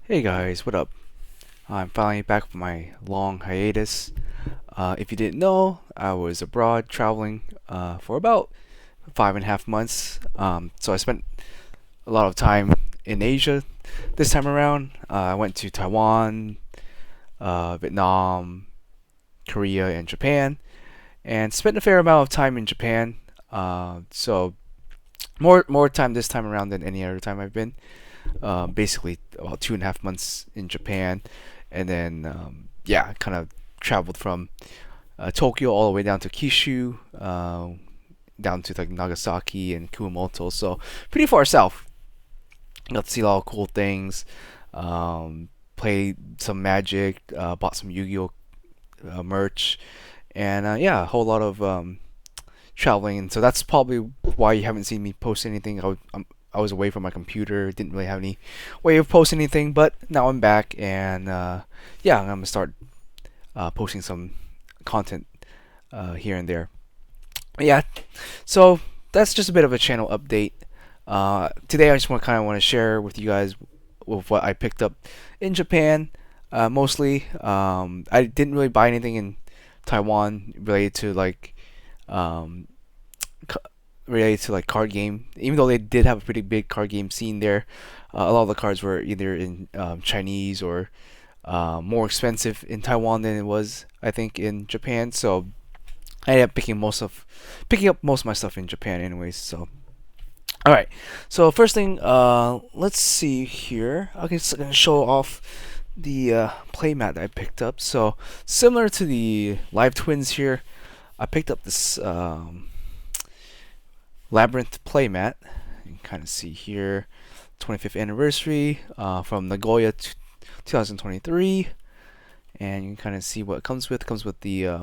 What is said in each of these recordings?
Hey guys, what up? I'm finally back from my long hiatus. If you didn't know, I was abroad traveling for about 5.5 months. So I spent a lot of time in Asia this time around. I went to Taiwan, Vietnam, Korea, and Japan, and spent a fair amount of time in Japan. So more time this time around than any other time I've been. Basically about 2.5 months in Japan, and then yeah, kind of traveled from Tokyo all the way down to Kishu, down to like Nagasaki and Kumamoto. So pretty far south. Got to see a lot of cool things. Played some Magic, bought some Yu-Gi-Oh merch, and yeah, a whole lot of traveling. And so that's probably why you haven't seen me post anything. I was away from my computer, didn't really have any way of posting anything, but now I'm back, and yeah, I'm gonna start posting some content here and there. Yeah, so that's just a bit of a channel update. Today, I just want to share with you guys with what I picked up in Japan. Mostly, I didn't really buy anything in Taiwan related to um, related to like card game. Even though they did have a pretty big card game scene there, a lot of the cards were either in Chinese or more expensive in Taiwan than it was, I think, in Japan. So I ended up picking up most of my stuff in Japan, anyways. So all right. So first thing, let's see here. Okay, so I'm gonna show off the playmat that I picked up. So similar to the Live Twins here, I picked up this Labyrinth playmat. You can kind of see here, 25th anniversary from Nagoya 2023, and you can kind of see what it comes with. It comes with the I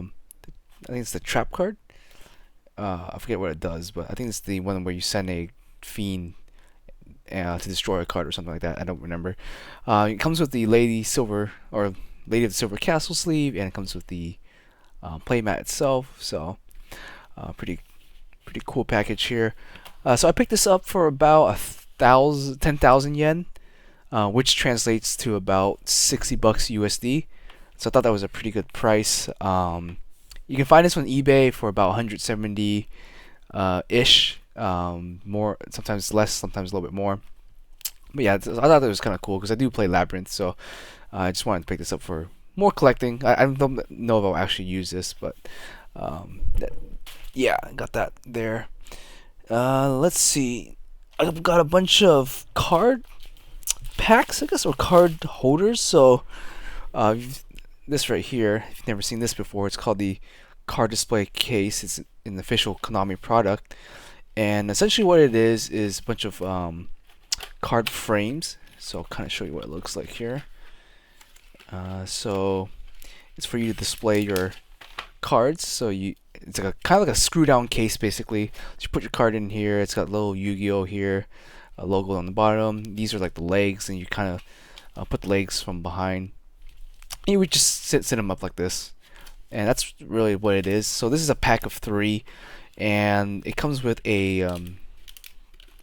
think it's the trap card. I forget what it does, but I think it's the one where you send a fiend to destroy a card or something like that. I don't remember. It comes with the Lady of the Silver Castle sleeve, and it comes with the playmat itself. So pretty cool package here. So I picked this up for about 10,000 yen, which translates to about $60 USD. So I thought that was a pretty good price. You can find this on eBay for about 170 ish. More, sometimes less, sometimes a little bit more. But yeah, I thought that was kind of cool because I do play Labyrinth, so I just wanted to pick this up for more collecting. I don't know if I'll actually use this, but that, yeah, I got that there. Let's see. I've got a bunch of card packs, I guess, or card holders. So, this right here, if you've never seen this before, it's called the card display case. It's an official Konami product, and essentially what it is a bunch of card frames. So I'll kind of show you what it looks like here. So it's for you to display your cards. So it's like kind of like a screw down case basically. So you put your card in here. It's got a little Yu-Gi-Oh here, a logo on the bottom. These are like the legs, and you kind of put the legs from behind. You would just sit them up like this, and that's really what it is. So this is a pack of 3, and it comes with a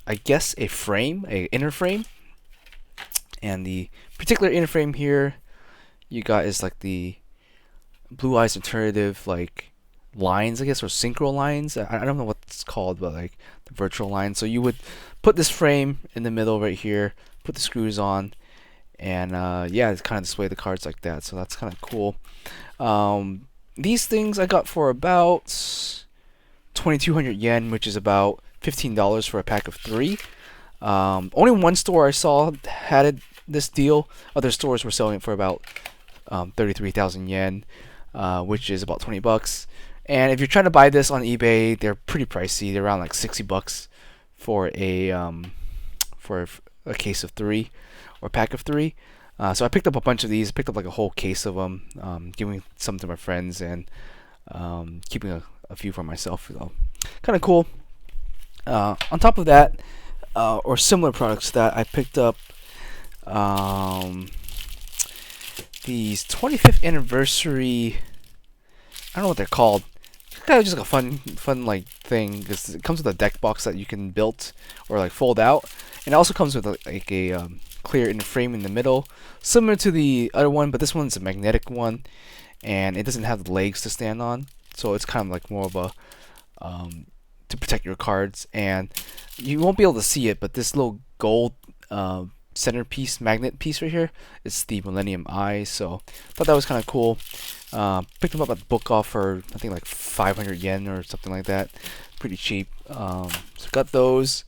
I guess a frame, a inner frame, and the particular inner frame here you got is like the Blue Eyes alternative like lines, I guess, or synchro lines. I don't know what it's called, but like the virtual lines. So you would put this frame in the middle right here, put the screws on, and yeah, it's kind of display the cards like that. So that's kind of cool. These things I got for about 2,200 yen, which is about $15 for a pack of 3. Only one store I saw this deal. Other stores were selling it for about 33,000 yen, which is about $20. And if you're trying to buy this on eBay, they're pretty pricey. They're around like $60 for a case of 3 or pack of 3. So I picked up a bunch of these. Picked up like a whole case of them, giving some to my friends, and keeping a few for myself. So kind of cool. On top of that, or similar products that I picked up, these 25th anniversary. I don't know what they're called. Kind of just like a fun like thing. It comes with a deck box that you can build or like fold out, and it also comes with like a clear in the frame in the middle, similar to the other one, but this one's a magnetic one, and it doesn't have the legs to stand on, so it's kind of like more of a to protect your cards. And you won't be able to see it, but this little gold centerpiece magnet piece right here is the Millennium Eye, so I thought that was kind of cool. Picked them up at the book off for I think like 500 yen or something like that, pretty cheap. So got those.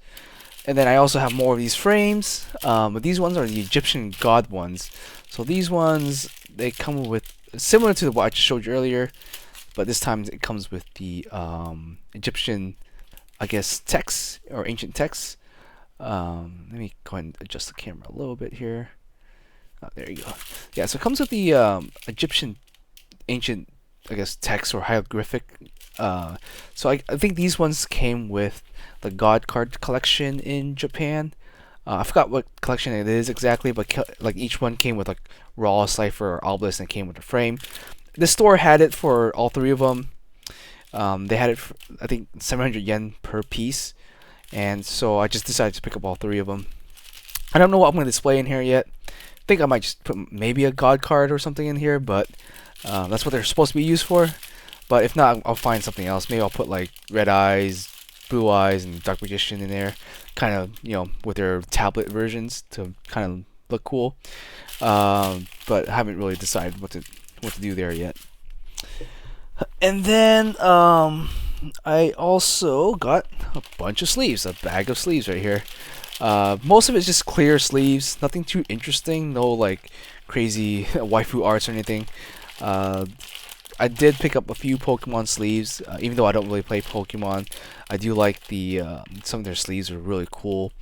And then I also have more of these frames, but these ones are the Egyptian god ones. So these ones, they come with, similar to what I just showed you earlier, but this time it comes with the Egyptian, I guess, texts or ancient texts. Let me go ahead and adjust the camera a little bit here. Oh, there you go. Yeah, so it comes with the Egyptian ancient, I guess, text or hieroglyphic. So I think these ones came with the God card collection in Japan. I forgot what collection it is exactly, but like each one came with like raw, cipher, or obelisk, and came with a frame. The store had it for all three of them. They had it for, I think, 700 yen per piece, and so I just decided to pick up all three of them. I don't know what I'm going to display in here yet. I think I might just put maybe a God card or something in here, but that's what they're supposed to be used for. But if not, I'll find something else. Maybe I'll put like Red Eyes, Blue Eyes, and Dark Magician in there, kind of, you know, with their tablet versions to kind of look cool. But I haven't really decided what to do there yet. And then I also got a bunch of sleeves, a bag of sleeves right here. Most of it's just clear sleeves, nothing too interesting, no like crazy waifu arts or anything. I did pick up a few Pokemon sleeves, even though I don't really play Pokemon. I do like the some of their sleeves are really cool,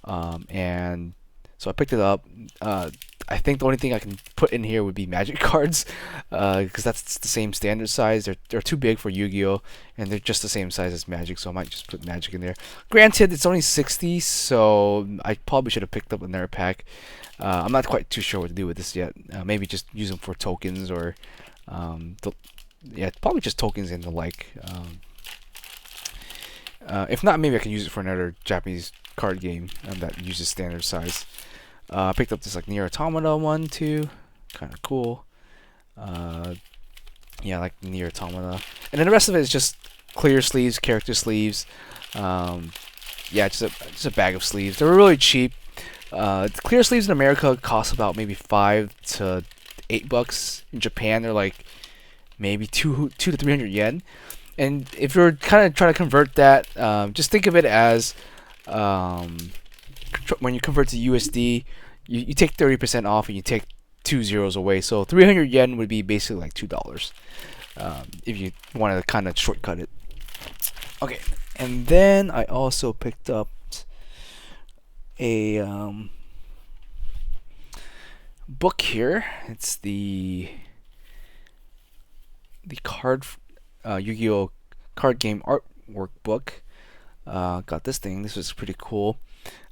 and so I picked it up. I think the only thing I can put in here would be Magic cards, because that's the same standard size. They're too big for Yu-Gi-Oh, and they're just the same size as Magic, so I might just put Magic in there. Granted, it's only 60, so I probably should have picked up another pack. I'm not quite too sure what to do with this yet. Maybe just use them for tokens or yeah, probably just tokens and the like. If not, maybe I can use it for another Japanese card game that uses standard size. I picked up this like Nier Automata one too, kind of cool. Yeah, like Nier Automata, and then the rest of it is just clear sleeves, character sleeves. Yeah, just a bag of sleeves. They were really cheap. Clear sleeves in America cost about maybe $5 to $8. In Japan, they're like maybe 2 to 300 yen. And if you're kind of trying to convert that, just think of it as when you convert to USD, you take 30% off and you take 2 zeros away. So 300 yen would be basically like $2 if you want to kind of shortcut it. Okay, and then I also picked up a book here. It's the card Yu-Gi-Oh card game artwork book. Got this thing. This was pretty cool.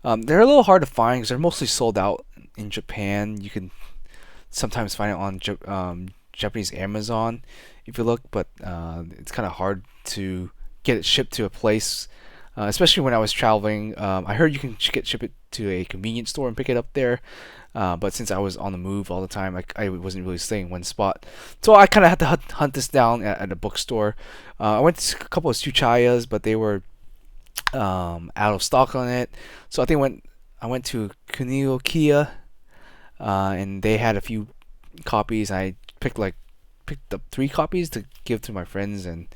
They're a little hard to find because they're mostly sold out in Japan. You can sometimes find it on Japanese Amazon if you look, but it's kind of hard to get it shipped to a place. Especially when I was traveling, I heard you can ship it to a convenience store and pick it up there. But since I was on the move all the time, I wasn't really staying in one spot. So I kind of had to hunt this down at a bookstore. I went to a couple of Suchayas, but they were out of stock on it. So I think I went to Kunio-Kia, and they had a few copies. I picked up 3 copies to give to my friends and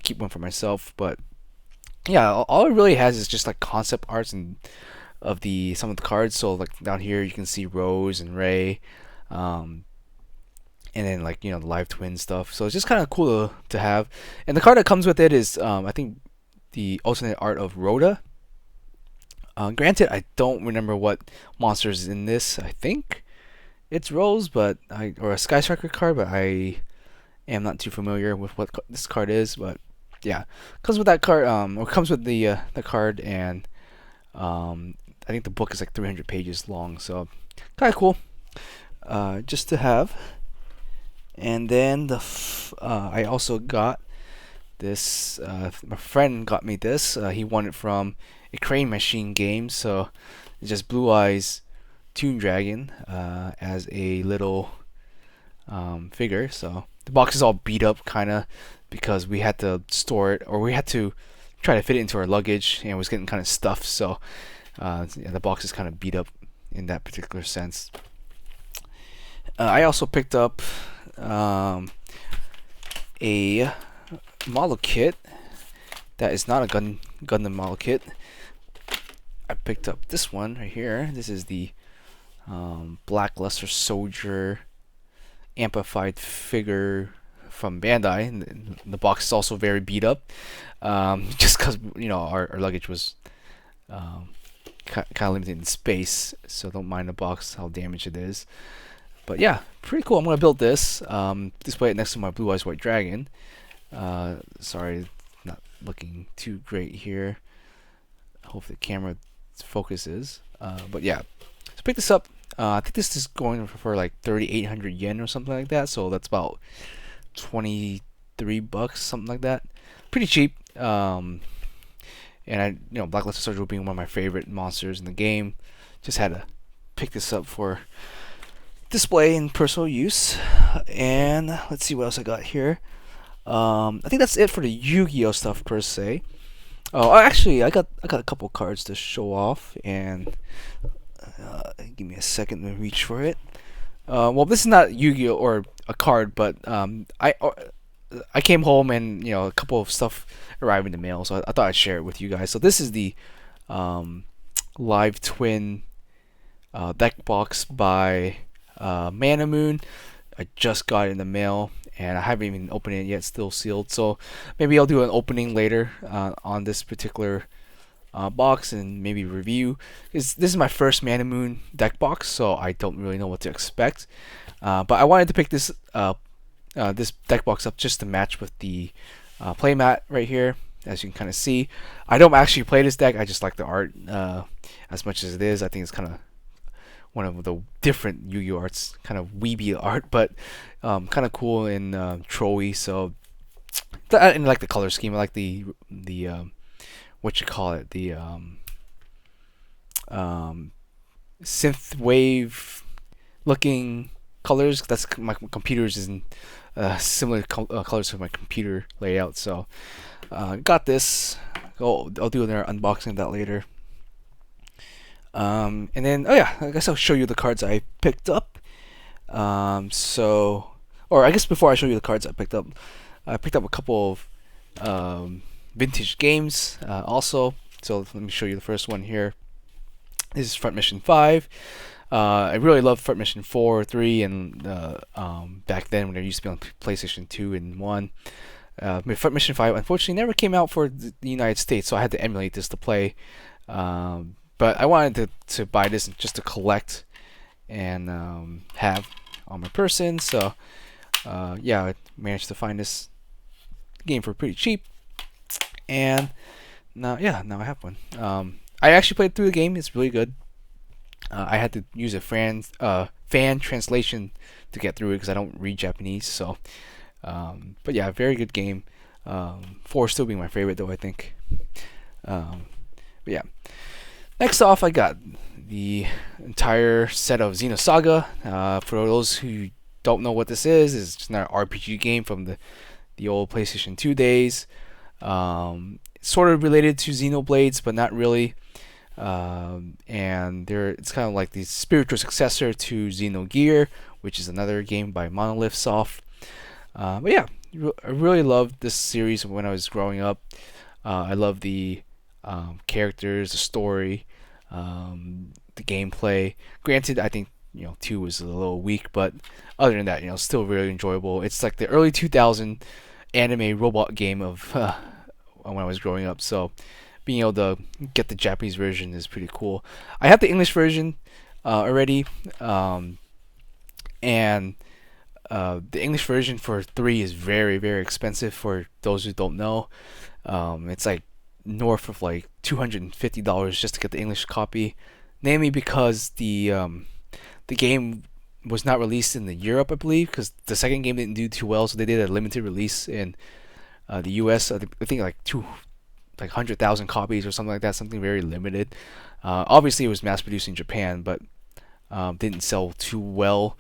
keep one for myself. But yeah, all it really has is just like concept arts and of some of the cards. So like down here you can see Rose and Ray, and then like, you know, the live twin stuff. So it's just kind of cool to have. And the card that comes with it is I think the alternate art of Rhoda. Granted, I don't remember what monsters is in this. I think it's Rose, or a Sky Striker card, but I am not too familiar with what this card is. But yeah, comes with that card, or comes with the card, and I think the book is like 300 pages long, so kind of cool, just to have. And then I also got this. My friend got me this. He won it from a Crane Machine game, so it's just Blue Eyes, Toon Dragon as a little figure. So the box is all beat up, kind of, because we had to store it, or we had to try to fit it into our luggage, and it was getting kind of stuffed. So yeah, the box is kind of beat up in that particular sense. I also picked up a model kit that is not a Gundam model kit. I picked up this one right here. This is the Black Luster Soldier amplified figure from Bandai. And the box is also very beat up, just because our luggage was kind of limited in space, so don't mind the box how damaged it is. But yeah, pretty cool. I'm gonna build this, display it next to my Blue Eyes White Dragon. Sorry, not looking too great here. I hope the camera focuses. But yeah, so pick this up. I think this is going for like 3,800 yen or something like that. So that's about 23 bucks, something like that. Pretty cheap. And Black Luster Soldier being one of my favorite monsters in the game, just had to pick this up for display and personal use. And let's see what else I got here. I think that's it for the Yu-Gi-Oh stuff per se. Oh, actually, I got a couple cards to show off, and give me a second to reach for it. Well, this is not Yu-Gi-Oh or a card, but I came home and a couple of stuff arrived in the mail, so I thought I'd share it with you guys. So this is the Live Twin deck box by Mana Moon. I just got it in the mail, and I haven't even opened it yet, still sealed. So maybe I'll do an opening later on this particular box and maybe review. This is my first Mana Moon deck box, so I don't really know what to expect. But I wanted to pick this this deck box up just to match with the playmat right here. As you can kind of see, I don't actually play this deck. I just like the art as much as it is. I think it's kind of one of the different Yu-Gi-Oh arts, kind of weeby art, but kind of cool and troll-y. So I like the color scheme. I like the what you call it, the synth wave looking colors. That's my computer's is in similar colors to my computer layout. So got this. I'll do another unboxing of that later. And then, oh yeah, I guess I'll show you the cards I picked up. Or I guess before I show you the cards I picked up a couple of vintage games also. So let me show you the first one here. This is Front Mission 5. I really loved Front Mission 4, 3, and back then when they used to be on PlayStation 2 and 1. Front Mission 5 unfortunately never came out for the United States, so I had to emulate this to play. But I wanted to buy this just to collect and have on my person. So yeah, I managed to find this game for pretty cheap, and now I have one. I actually played through the game. It's really good. I had to use a fan translation to get through it because I don't read Japanese. So, but yeah, very good game. 4 still being my favorite though, I think. But yeah. Next off, I got the entire set of Xenosaga. For those who don't know what this is, it's just an RPG game from the old PlayStation 2 days. Sort of related to Xenoblades, but not really. And it's kind of like the spiritual successor to Xenogear, which is another game by Monolith Soft. But yeah, I really loved this series when I was growing up. I love the characters, the story, the gameplay. Granted, I think 2 was a little weak, but other than that, still really enjoyable. It's like the early 2000 anime robot game of when I was growing up. So being able to get the Japanese version is pretty cool. I have the English version already, and the English version for 3 is very, very expensive for those who don't know. It's like north of like $250 just to get the English copy, namely because the game was not released in Europe, I believe, because the second game didn't do too well, so they did a limited release in the US. I think like 100,000 copies or something like that, something very limited. Obviously it was mass produced in Japan, but didn't sell too well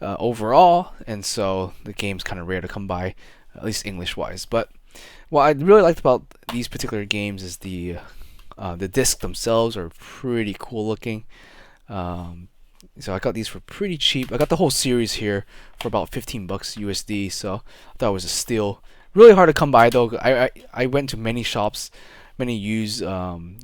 overall, and so the game's kind of rare to come by, at least English wise. But what I really liked about these particular games is the discs themselves are pretty cool looking. Um, so I got these for pretty cheap. I got the whole series here for about 15 bucks USD. So I thought it was a steal. Really hard to come by though. I went to many shops, many used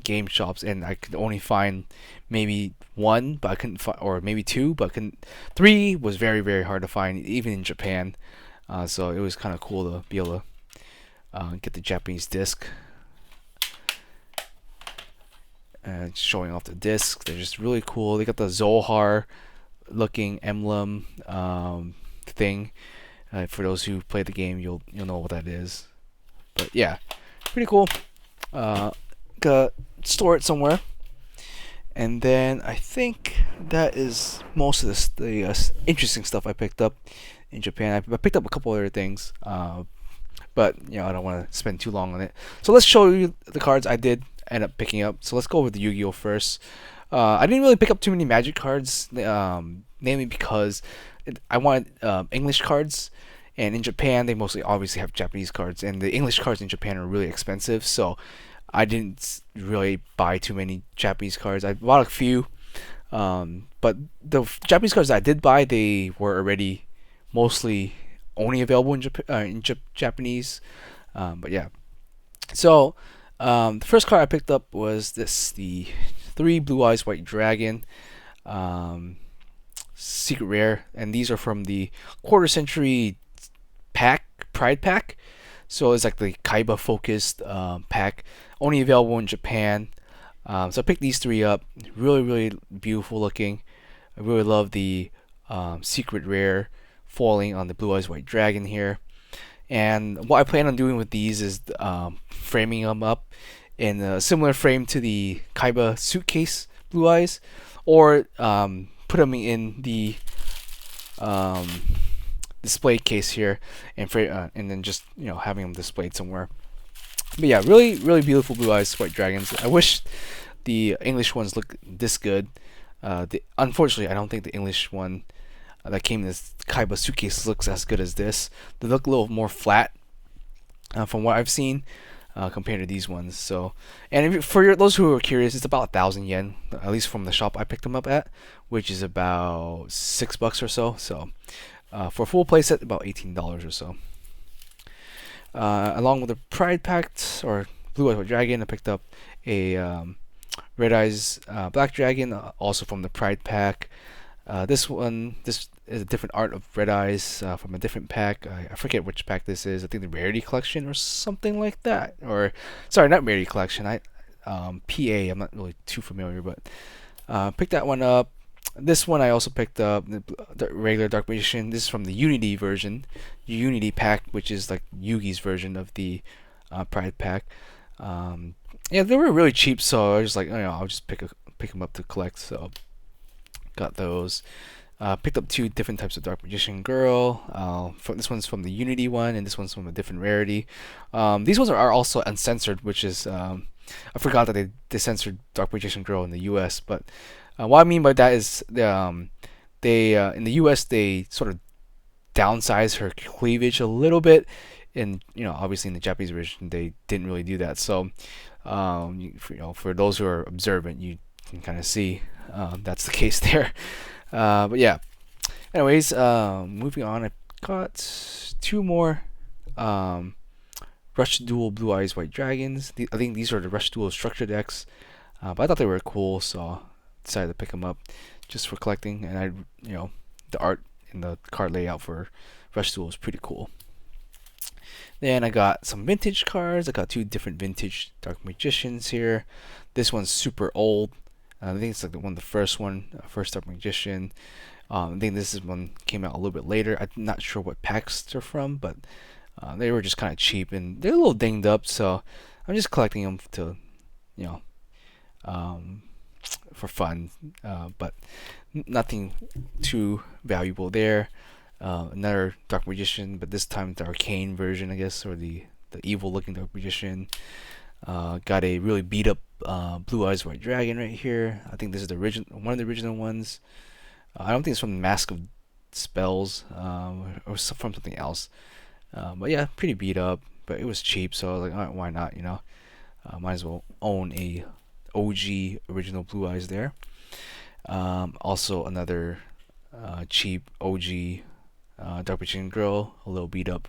game shops, and I could only find maybe one, but I couldn't find, or maybe two, but I couldn't. Three was very hard to find, even in Japan. So it was kind of cool to be able to get the Japanese disc. And showing off the discs, they're just really cool. They got the Zohar looking emblem thing. For those who play the game, you'll know what that is. But yeah, pretty cool. Gotta store it somewhere. And then I think that is most of the interesting stuff I picked up in Japan. I picked up a couple other things, but I don't want to spend too long on it. So let's show you the cards I did end up picking up. So let's go with the Yu-Gi-Oh first. I didn't really pick up too many Magic cards, namely because I wanted English cards, and in Japan they mostly obviously have Japanese cards, and the English cards in Japan are really expensive. So I didn't really buy too many Japanese cards. I bought a few, but the Japanese cards I did buy, they were already mostly only available in Japanese. But yeah, so the first card I picked up was the 3 Blue Eyes White Dragon secret rare, and these are from the quarter century Pride pack. So it's like the Kaiba focused pack, only available in Japan. So I picked these 3 up. Really beautiful looking. I really love the secret rare foiling on the Blue Eyes White Dragon here. And what I plan on doing with these is framing them up in a similar frame to the Kaiba suitcase Blue Eyes, or put them in the display case here, and then just having them displayed somewhere. But yeah, really beautiful Blue Eyes White Dragons. I wish the English ones look this good. Unfortunately, I don't think the English one that came in this Kaiba suitcase looks as good as this. They look a little more flat from what I've seen compared to these ones. So, and for those who are curious, it's about 1,000 yen, at least from the shop I picked them up at, which is about $6 or so. So for a full playset, about $18 or so. Along with the Pride Pact or Blue Eyes White Dragon, I picked up a Red Eyes Black Dragon, also from the Pride Pack. This is a different art of Red Eyes from a different pack. I forget which pack this is. I think the Rarity Collection or something like that. Or sorry, not Rarity Collection. PA. I'm not really too familiar, but picked that one up. This one I also picked up the regular Dark Magician. This is from the Unity version, Unity pack, which is like Yugi's version of the Pride pack. Yeah, they were really cheap, so I was like, I'll just pick them up to collect. So got those. Picked up 2 different types of Dark Magician Girl. This one's from the Unity one, and this one's from a different rarity. These ones are also uncensored, which is I forgot that they censored Dark Magician Girl in the U.S. But what I mean by that is they in the U.S. they sort of downsize her cleavage a little bit, and obviously in the Japanese version they didn't really do that. So for those who are observant, you can kind of see that's the case there. But yeah, anyways, moving on, I got 2 more Rush Duel Blue Eyes White Dragons. I think these are the Rush Duel structure decks, but I thought they were cool, so decided to pick them up just for collecting. And the art and the card layout for Rush Duel is pretty cool. Then I got some vintage cards. I got 2 different vintage Dark Magicians here. This one's super old. I think it's like the first Dark Magician. I think this one came out a little bit later. I'm not sure what packs they're from, but they were just kind of cheap and they're a little dinged up. So I'm just collecting them to, for fun. But nothing too valuable there. Another Dark Magician, but this time the arcane version, I guess, or the evil-looking Dark Magician. Got a really beat up Blue Eyes White Dragon right here. I think this is one of the original ones. I don't think it's from Mask of Spells, or from something else. But yeah, pretty beat up. But it was cheap, so I was like, all right, why not? Might as well own a OG original Blue Eyes there. Also another cheap OG Dark Magician Girl, a little beat up,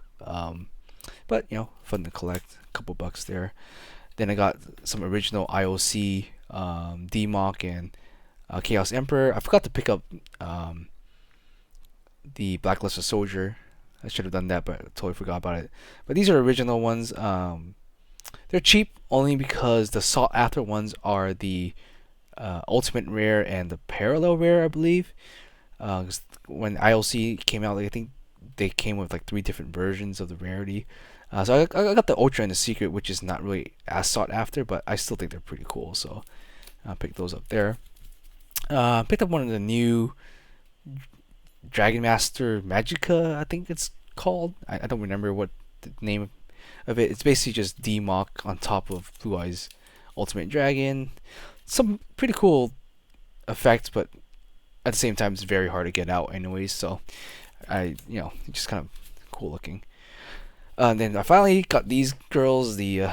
but fun to collect. A couple bucks there. Then I got some original IOC D-Mock and Chaos Emperor. I forgot to pick up the Blacklisted Soldier. I should have done that, but I totally forgot about it. But these are original ones. They're cheap only because the sought after ones are the Ultimate Rare and the Parallel Rare, I believe. 'Cause when ILC came out, like, I think they came with like 3 different versions of the rarity. So I got the Ultra and the Secret, which is not really as sought after, but I still think they're pretty cool. So I picked those up there. Picked up one of the new Dragon Master Magica, I think it's called. I don't remember what the name of it. It's basically just D-Mock on top of Blue Eyes Ultimate Dragon. Some pretty cool effects, but at the same time, it's very hard to get out anyways. So just kind of cool looking. Then I finally got these girls, the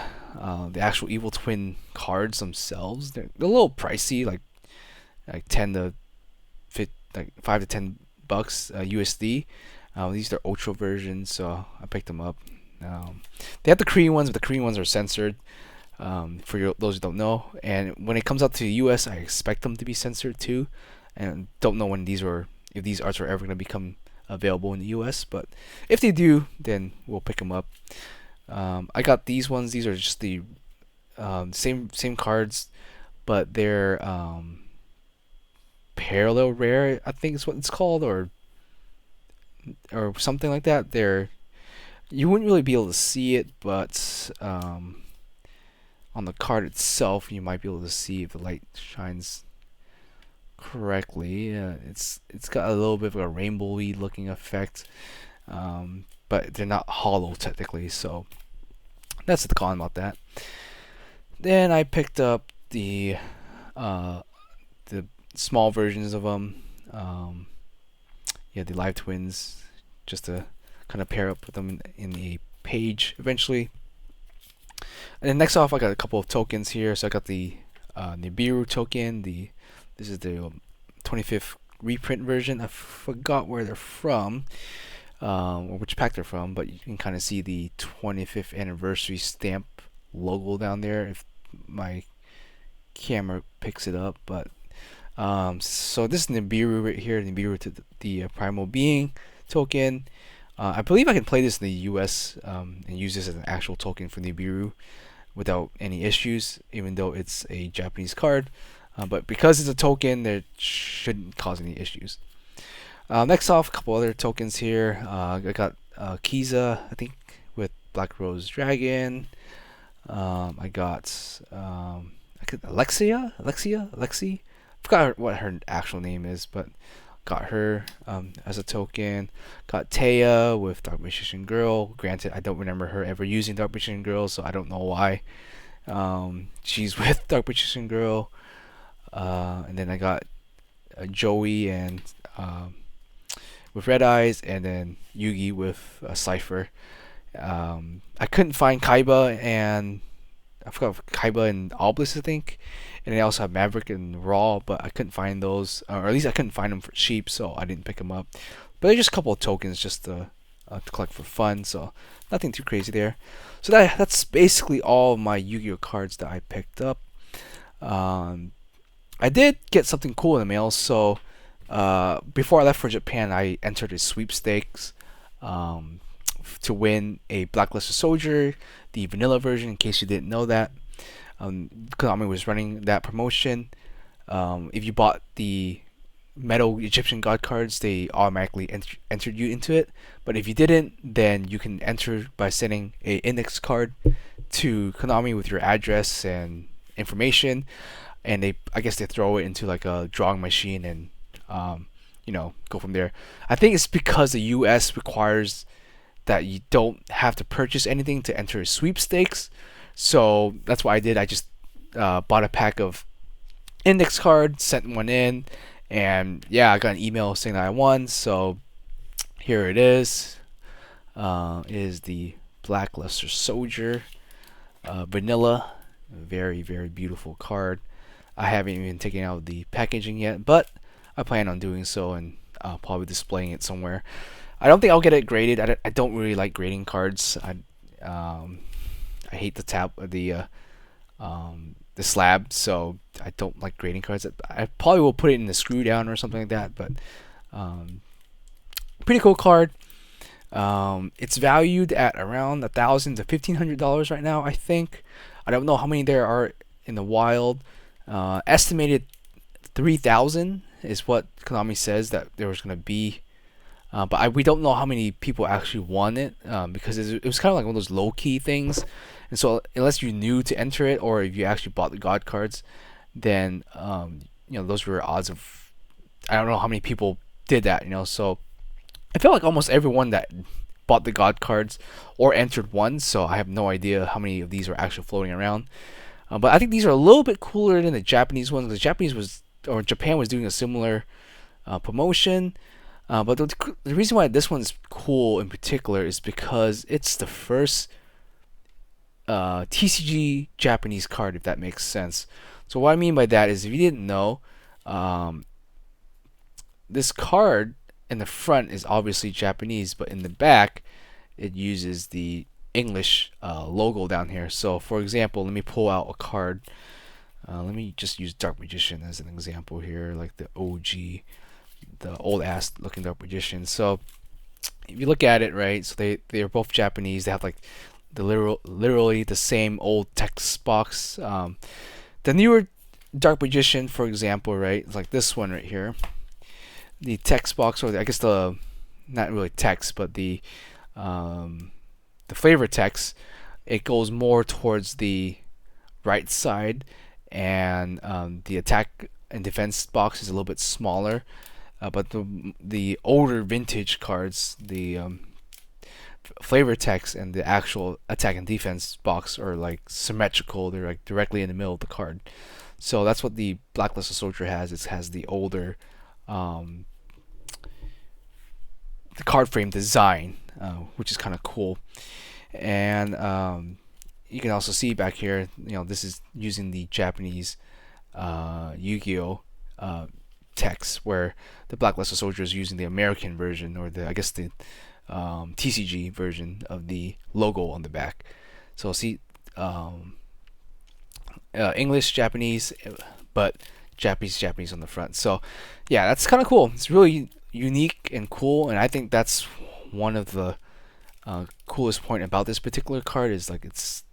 actual Evil Twin cards themselves. They're a little pricey, like 5 to 10 bucks USD. These are ultra versions, so I picked them up. They have the Korean ones, but the Korean ones are censored. For those who don't know, and when it comes out to the US, I expect them to be censored too, and don't know if these arts are ever going to become available in the US, but if they do, then we'll pick them up. I got these ones. These are just the same cards, but they're parallel rare, I think is what it's called, or something like that. You wouldn't really be able to see it, but on the card itself, you might be able to see if the light shines correctly. It's got a little bit of a rainbowy looking effect, but they're not hollow technically, so that's the con about that. Then I picked up the small versions of them, the Live Twins, just to kind of pair up with them in a page eventually. And then next off, I got a couple of tokens here. So I got the Nibiru token. This is the 25th reprint version. I forgot where they're from, or which pack they're from, but you can kind of see the 25th anniversary stamp logo down there if my camera picks it up. But so this is Nibiru right here. Nibiru to the Primal Being token. I believe I can play this in the US and use this as an actual token for Nibiru without any issues, even though it's a Japanese card. But because it's a token, it shouldn't cause any issues. Next off, a couple other tokens here. I got Kiza, I think, with Black Rose Dragon. I got Alexi. I forgot what her actual name is, but got her as a token. Got Taya with Dark Magician Girl. Granted, I don't remember her ever using Dark Magician Girl, so I don't know why she's with Dark Magician Girl. And then I got Joey and with Red Eyes, and then Yugi with Cypher. I couldn't find Kaiba and I forgot Kaiba and Obelisk, I think, and I also have Maverick and Raw, but I couldn't find those, or at least I couldn't find them for cheap, so I didn't pick them up. But they're just a couple of tokens just to collect for fun, so nothing too crazy there. So that's basically all of my Yu-Gi-Oh cards that I picked up. I did get something cool in the mail, so before I left for Japan, I entered a sweepstakes to win a Blacklisted Soldier, the vanilla version, in case you didn't know that. Konami was running that promotion. If you bought the metal Egyptian god cards, they automatically entered you into it. But if you didn't, then you can enter by sending a index card to Konami with your address and information, and I guess they throw it into like a drawing machine and go from there. I think it's because the US requires that you don't have to purchase anything to enter a sweepstakes, so that's what I did. I just bought a pack of index cards, sent one in, And yeah, I got an email saying that I won. So here it is. It is the Blackluster Soldier Vanilla. Very, very beautiful card. I haven't even taken out the packaging yet, but I plan on doing so, and probably displaying it somewhere. I don't think I'll get it graded. I don't really like grading cards. I hate the slab, so I don't like grading cards. I probably will put it in the screw down or something like that, but um, pretty cool card. It's valued at around $1,000 to $1,500 right now, I think. I don't know how many there are in the wild. Estimated 3,000 is what Konami says that there was gonna be. But we don't know how many people actually won it, because it was kind of like one of those low-key things. And so unless you knew to enter it, or if you actually bought the God cards, then those were odds of, I don't know how many people did that. So I feel like almost everyone that bought the God cards or entered one. So I have no idea how many of these are actually floating around. But I think these are a little bit cooler than the Japanese ones. Japan was doing a similar promotion. But the reason why this one's cool in particular is because it's the first TCG Japanese card, if that makes sense. So what I mean by that is, if you didn't know, this card in the front is obviously Japanese, but in the back it uses the English logo down here. So for example, let me pull out a card. Let me just use Dark Magician as an example here, like the OG, the old ass looking Dark Magician. So if you look at it, right, so they're both Japanese. They have like the literally the same old text box. The newer Dark Magician, for example, right, it's like this one right here. The text box, or I guess the, not really text, but the flavor text, it goes more towards the right side, and the attack and defense box is a little bit smaller. But the older vintage cards, the flavor text and the actual attack and defense box are like symmetrical. They're like directly in the middle of the card. So that's what the Blackluster Soldier has. It has the older the card frame design, which is kind of cool. And you can also see back here, this is using the Japanese Yu-Gi-Oh text, where the Blackluster Soldier is using the American version, or the TCG version of the logo on the back. So see, English, Japanese, but Japanese on the front. So yeah, that's kind of cool. It's really unique and cool, and I think that's one of the coolest point about this particular card, is like it's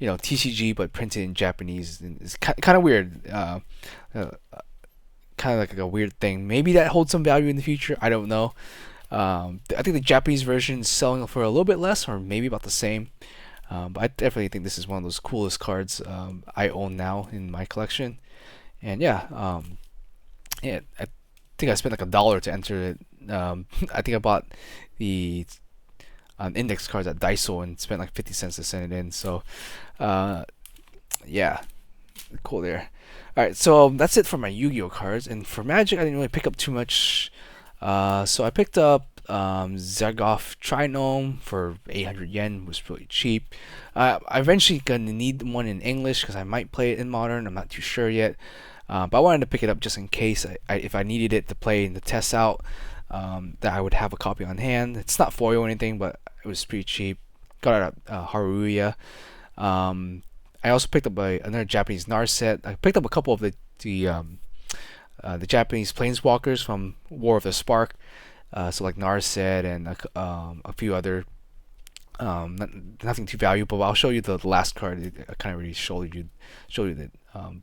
TCG but printed in Japanese, and it's kind of weird. Kind of like a weird thing. Maybe that holds some value in the future. I don't know. I think the Japanese version is selling for a little bit less, or maybe about the same. But I definitely think this is one of those coolest cards I own now in my collection. And yeah, I think I spent like $1 to enter it. I think I bought the index cards at Daiso and spent like 50 cents to send it in. So yeah, cool there. Alright, so that's it for my Yu-Gi-Oh cards. And for Magic, I didn't really pick up too much. So I picked up Zagoff Trinome for 800 yen. It was really cheap. I eventually gonna need one in English because I might play it in Modern. I'm not too sure yet. But I wanted to pick it up just in case if I needed it to play in the test out, that I would have a copy on hand. It's not foil or anything, but it was pretty cheap. Got it at Haruya. I also picked up another Japanese NAR set. I picked up a couple of the Japanese Planeswalkers from War of the Spark. So like NAR set and a few other, nothing too valuable. But I'll show you the last card. I kind of already showed you that.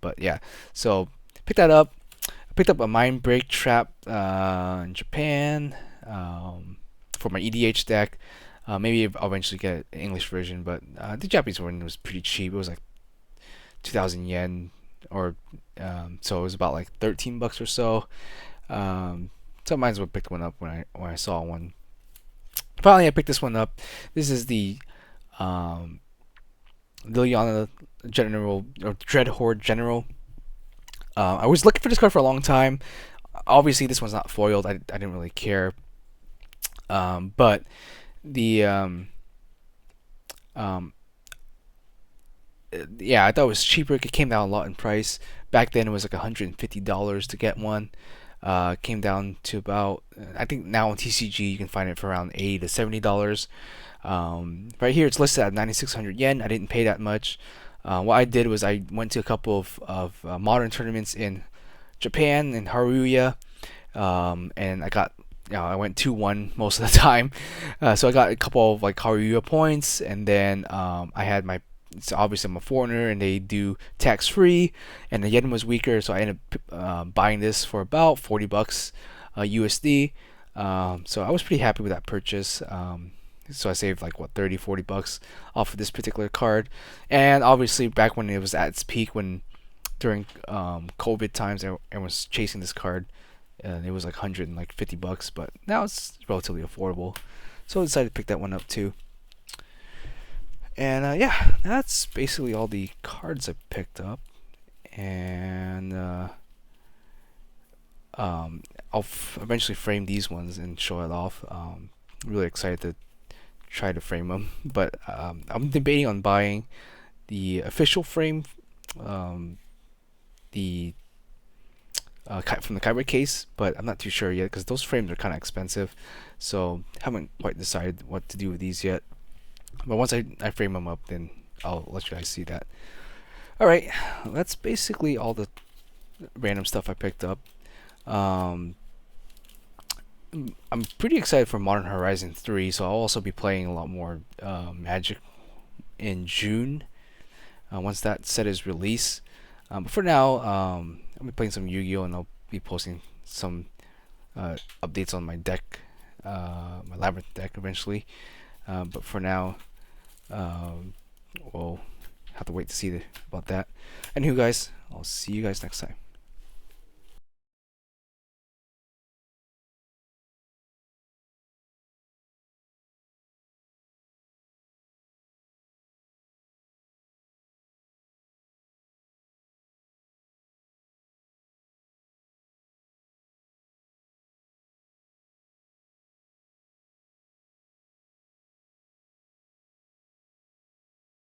But yeah, so pick that up. I picked up a Mind Break Trap in Japan for my EDH deck. Maybe I'll eventually get an English version, but the Japanese one was pretty cheap. It was like 2,000 yen, or so it was about like $13 or so. So I might as well pick one up when I saw one. Finally, I picked this one up. This is the Liliana General, or Dread Horde General. I was looking for this card for a long time. obviously this one's not foiled. I didn't really care. But the um, yeah, I thought it was cheaper. It came down a lot in price. Back then it was like $150 to get one. Came down to about, I think now on TCG you can find it for around $80 to $70. Right here it's listed at 9,600 yen. I didn't pay that much. What I did was I went to a couple of modern tournaments in Japan in Haruya, and I got, I went 2-1 most of the time. So I got a couple of like Haruya points, and then I had my. So obviously I'm a foreigner, and they do tax free, and the yen was weaker, so I ended up buying this for about $40 USD. So I was pretty happy with that purchase. So I saved like what, 30-40 bucks off of this particular card. And obviously back when it was at its peak, when during COVID times, everyone was chasing this card, and it was like 150 bucks, but now it's relatively affordable. So I decided to pick that one up too. And yeah, that's basically all the cards I picked up. And I'll eventually frame these ones and show it off. Really excited to try to frame them, but I'm debating on buying the official frame, the from the Kyber case, but I'm not too sure yet because those frames are kind of expensive, so haven't quite decided what to do with these yet. But once I frame them up, then I'll let you guys see that. Alright, that's basically all the random stuff I picked up. I'm pretty excited for Modern Horizon 3, so I'll also be playing a lot more Magic in June once that set is released. But for now, I'll be playing some Yu-Gi-Oh! And I'll be posting some updates on my deck, my Labyrinth deck eventually. But for now, we'll have to wait to see about that. Anywho, guys, I'll see you guys next time.